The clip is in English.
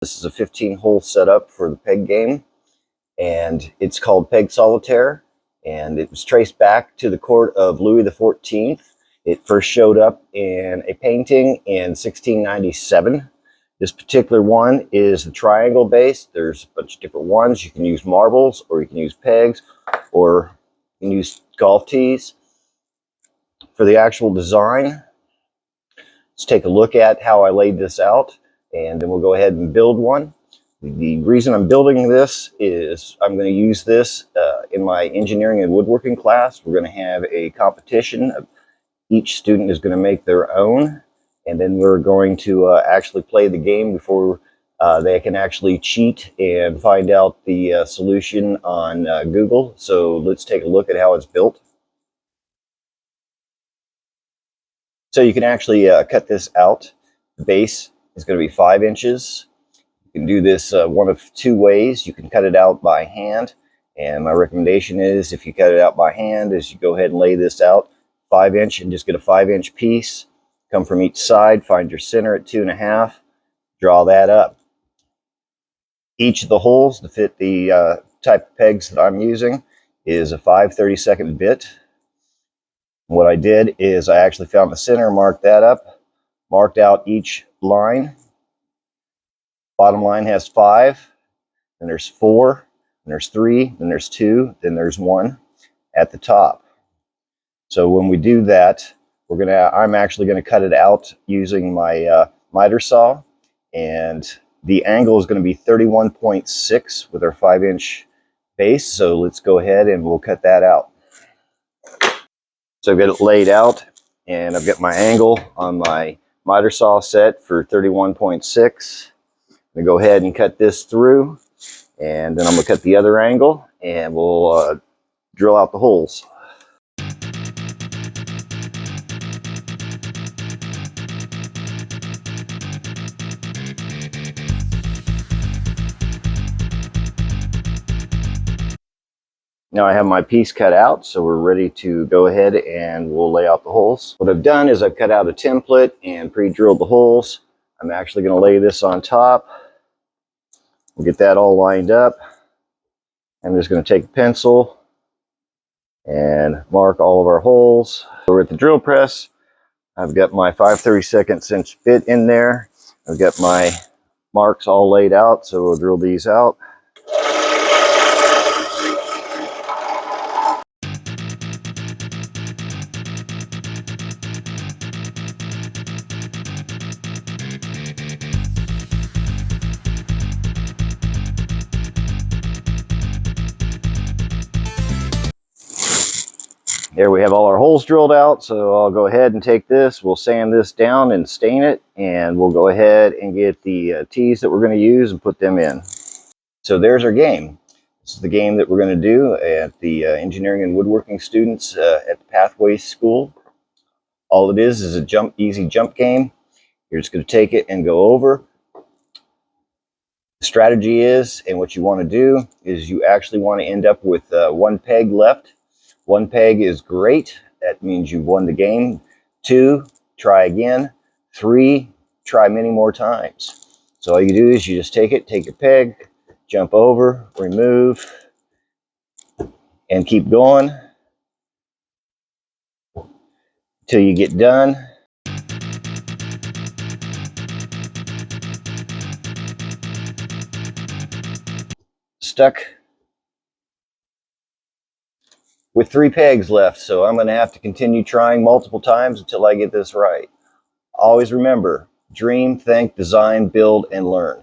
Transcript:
This is a 15-hole setup for the peg game, and it's called Peg Solitaire, and it was traced back to the court of Louis XIV. It first showed up in a painting in 1697. This particular one is the triangle base. There's a bunch of different ones. You can use marbles, or you can use pegs, or you can use golf tees. For the actual design, let's take a look at how I laid this out, and then we'll go ahead and build one. The reason I'm building this is I'm going to use this in my engineering and woodworking class. We're going to have a competition. Each student is going to make their own, and then we're going to actually play the game before they can actually cheat and find out the solution on Google. So let's take a look at how it's built. So you can actually cut this out. The base is going to be 5 inches. You can do this one of two ways. You can cut it out by hand, and my recommendation is, if you cut it out by hand, is you go ahead and lay this out 5 inch and just get a 5-inch piece. Come from each side, find your center at 2.5, draw that up. Each of the holes to fit the type of pegs that I'm using is a 5/32 bit. What I did is I actually found the center, marked that up, marked out each line. Bottom line has 5, then there's 4, then there's 3, then there's 2, then there's 1 at the top. So when we do that, I'm actually gonna cut it out using my miter saw, and the angle is gonna be 31.6 with our 5-inch base. So let's go ahead and we'll cut that out. So I've got it laid out, and I've got my angle on my miter saw set for 31.6. I'm gonna go ahead and cut this through, and then I'm gonna cut the other angle, and we'll drill out the holes. Now I have my piece cut out, so we're ready to go ahead and we'll lay out the holes. What I've done is I've cut out a template and pre-drilled the holes. I'm actually going to lay this on top. We'll get that all lined up. I'm just going to take a pencil and mark all of our holes. We're at the drill press. I've got my 5/32 bit in there. I've got my marks all laid out, so we'll drill these out. There we have all our holes drilled out, so I'll go ahead and take this, we'll sand this down and stain it, and we'll go ahead and get the tees that we're going to use and put them in. So there's our game. This is the game that we're going to do at the engineering and woodworking students at the Pathways School. All it is a easy jump game. You're just going to take it and go over. The strategy is, and what you want to do, is you actually want to end up with 1 peg left. 1 peg is great. That means you've won the game. 2, try again. 3, try many more times. So all you do is you just take your peg, jump over, remove, and keep going until you get done. Stuck with 3 pegs left, so I'm going to have to continue trying multiple times until I get this right. Always remember, dream, think, design, build, and learn.